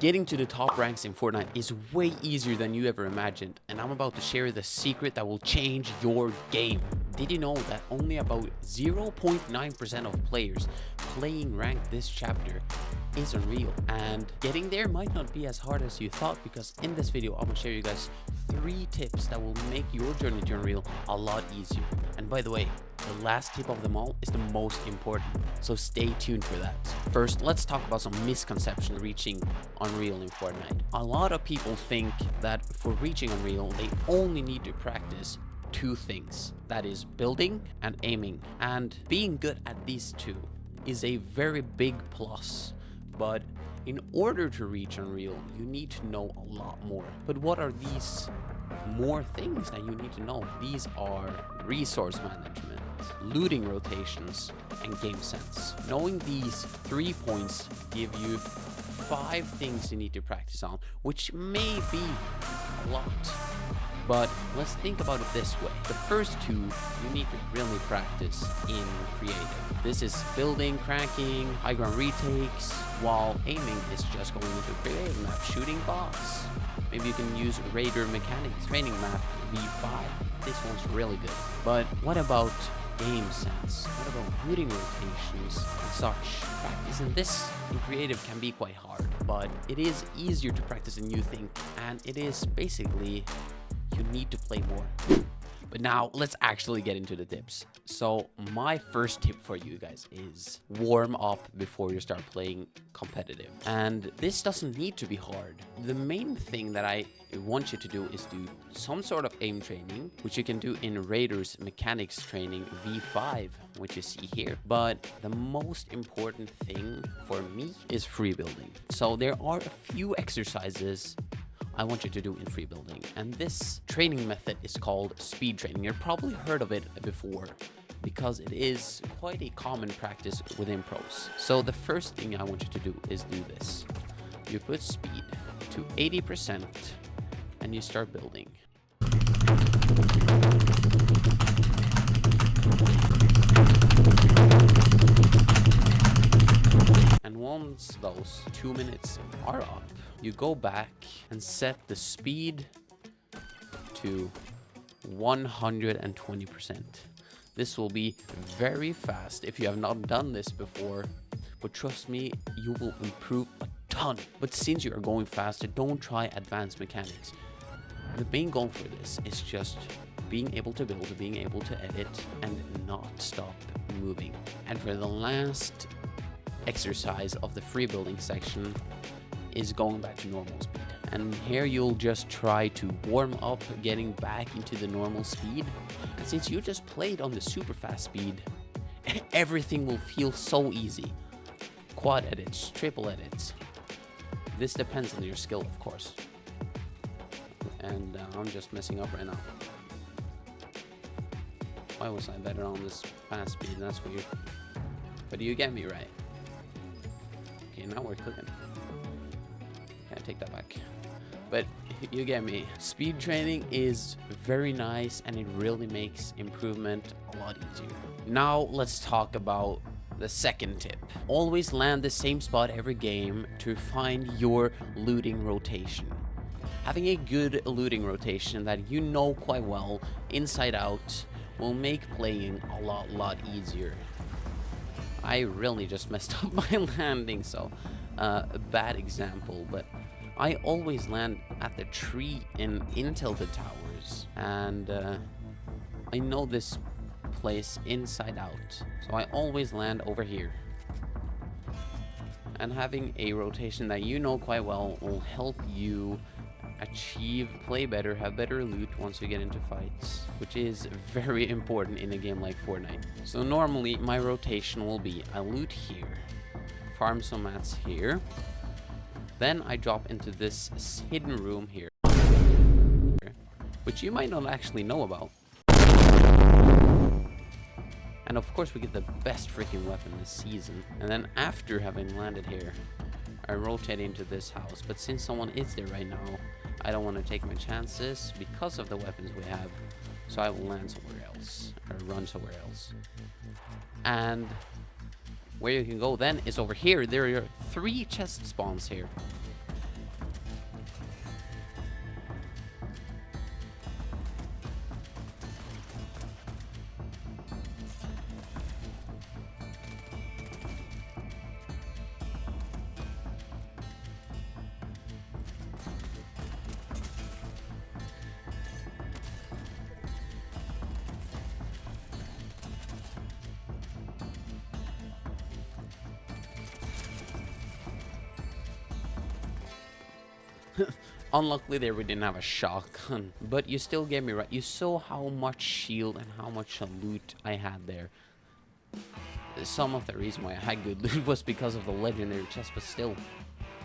Getting to the top ranks in Fortnite is way easier than you ever imagined, and I'm about to share the secret that will change your game. Did you know that only about 0.9% of players playing ranked this chapter is Unreal? And getting there might not be as hard as you thought, because in this video I'm going to share you guys 3 tips that will make your journey to Unreal a lot easier. And by the way, the last tip of them all is the most important, so stay tuned for that. First, let's talk about some misconceptions reaching Unreal in Fortnite. A lot of people think that for reaching Unreal, they only need to practice 2 things. That is building and aiming. And being good at these 2 is a very big plus. But in order to reach Unreal, you need to know a lot more. But what are these more things that you need to know? These are resource management, looting rotations, and game sense. Knowing these 3 points give you 5 things you need to practice on, which may be a lot. But let's think about it this way. The first 2 you need to really practice in creative. This is building, cracking, high ground retakes, while aiming is just going into creative map, shooting bots. Maybe you can use Raider Mechanics training map V5. This one's really good. But what about game sense? What about looting rotations and such? Practicing this in creative can be quite hard, but it is easier to practice than you think, and it is basically you need to play more. But now let's actually get into the tips. So my first tip for you guys is warm up before you start playing competitive. And this doesn't need to be hard. The main thing that I want you to do is do some sort of aim training, which you can do in Raider's Mechanics training V5, which you see here. But the most important thing for me is free building. So there are a few exercises I want you to do in free building, and this training method is called speed training. You've probably heard of it before because it is quite a common practice within pros. So the first thing I want you to do is do this. You put speed to 80% and you start building. And once those 2 minutes are up, you go back and set the speed to 120%. This will be very fast if you have not done this before, but trust me, you will improve a ton. But since you are going faster, don't try advanced mechanics. The main goal for this is just being able to build, being able to edit, and not stop moving. And for the last exercise of the free building section is going back to normal speed. And here you'll just try to warm up getting back into the normal speed. And since you just played on the super fast speed, everything will feel so easy. Quad edits, triple edits. This depends on your skill, of course. And I'm just messing up right now. Why was I better on this fast speed? That's weird. But you get me right. Okay, now we're cooking. Can't take that back. But you get me. Speed training is very nice and it really makes improvement a lot easier. Now let's talk about the second tip. Always land the same spot every game to find your looting rotation. Having a good looting rotation that you know quite well inside out will make playing a lot easier. I really just messed up my landing, so a bad example, but I always land at the tree in Tilted Towers, and I know this place inside out, so I always land over here. And having a rotation that you know quite well will help you play better, have better loot once you get into fights, which is very important in a game like Fortnite. So normally my rotation will be I loot here, farm some mats here, then I drop into this hidden room here, which you might not actually know about. And of course we get the best freaking weapon this season. And then after having landed here, I rotate into this house. But since someone is there right now, I don't want to take my chances because of the weapons we have. So I will land somewhere else, or run somewhere else. And where you can go then is over here. There are 3 chest spawns here. Unluckily there we didn't have a shotgun, but you still get me right. You saw how much shield and how much loot I had there. Some of the reason why I had good loot was because of the legendary chest, but still,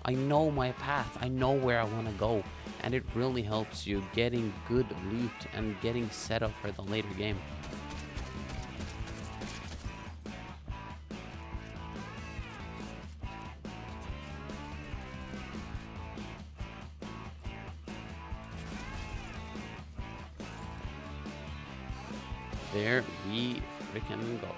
I know my path, I know where I want to go, and it really helps you getting good loot and getting set up for the later game. There we freaking go.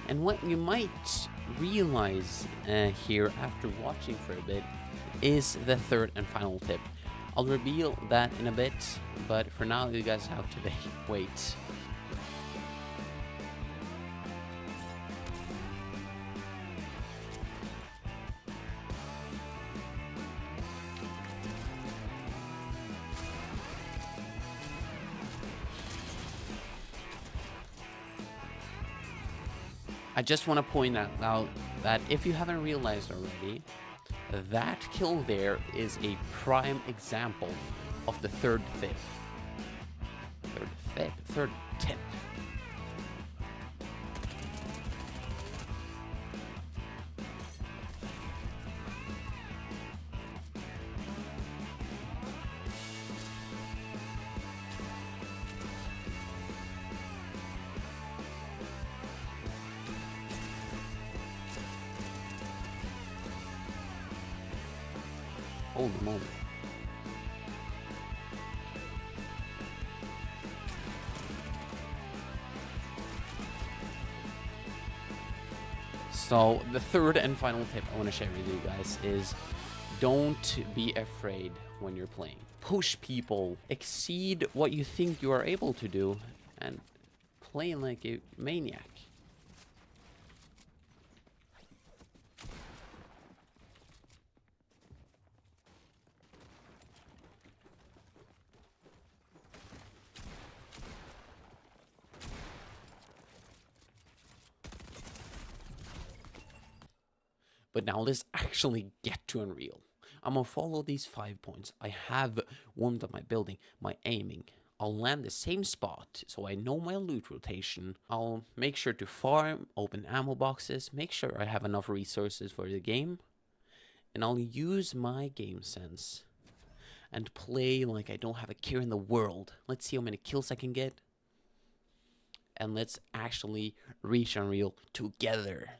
And what you might realize here after watching for a bit is the third and final tip. I'll reveal that in a bit, but for now you guys have to wait. I just want to point out that if you haven't realized already, that kill there is a prime example of the third tip. Third tip. Holy moly. So the third and final tip I want to share with you guys is don't be afraid when you're playing. Push people, exceed what you think you are able to do, and play like a maniac. But now let's actually get to Unreal. I'm gonna follow these 5 points. I have warmed up my building, my aiming. I'll land the same spot so I know my loot rotation. I'll make sure to farm, open ammo boxes, make sure I have enough resources for the game. And I'll use my game sense and play like I don't have a care in the world. Let's see how many kills I can get. And let's actually reach Unreal together.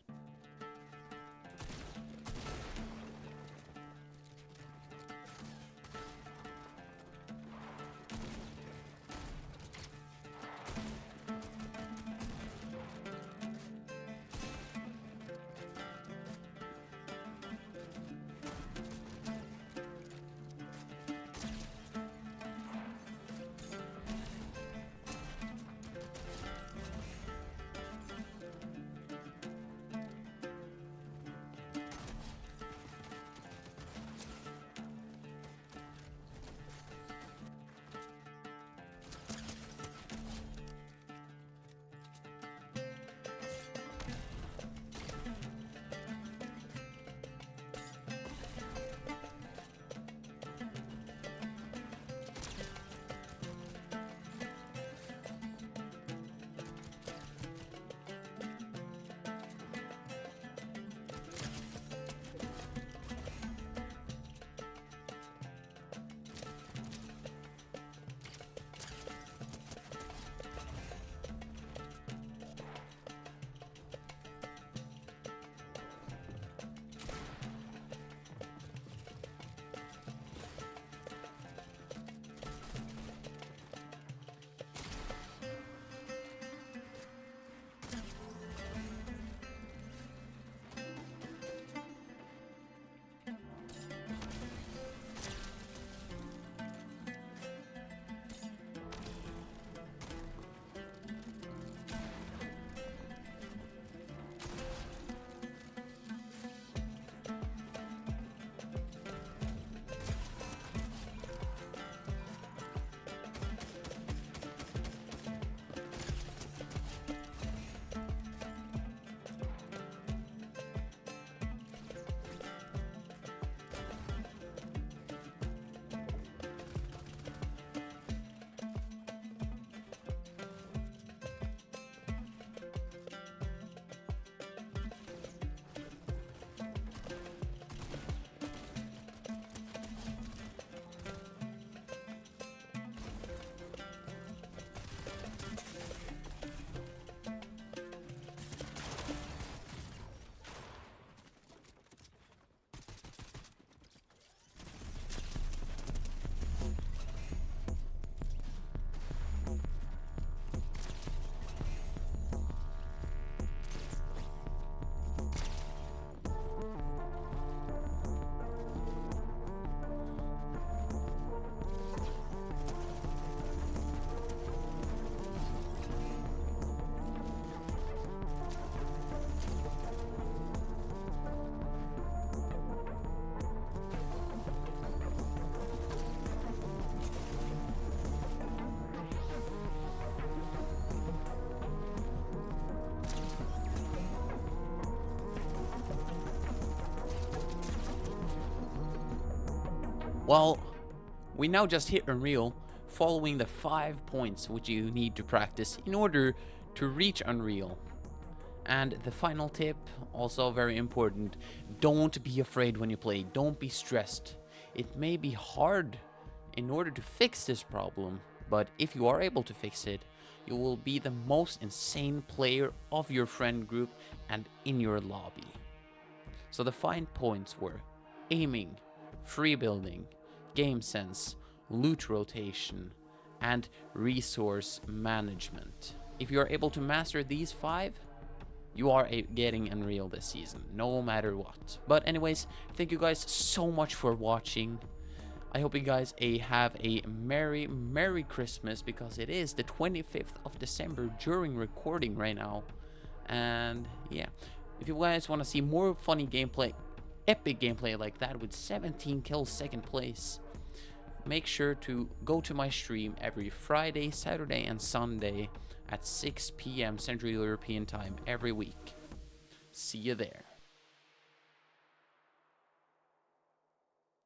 Well, we now just hit Unreal, following the 5 points which you need to practice in order to reach Unreal. And the final tip, also very important, don't be afraid when you play, don't be stressed. It may be hard in order to fix this problem, but if you are able to fix it, you will be the most insane player of your friend group and in your lobby. So the 5 points were aiming, free building, game sense, loot rotation, and resource management. If you are able to master these 5, you are getting Unreal this season, no matter what. But anyways, thank you guys so much for watching. I hope you guys have a Merry Christmas, because it is the 25th of December during recording right now. And yeah, if you guys want to see more funny gameplay, epic gameplay like that with 17 kills, second place, make sure to go to my stream every Friday, Saturday, and Sunday at 6 p.m. Central European Time every week. See you there.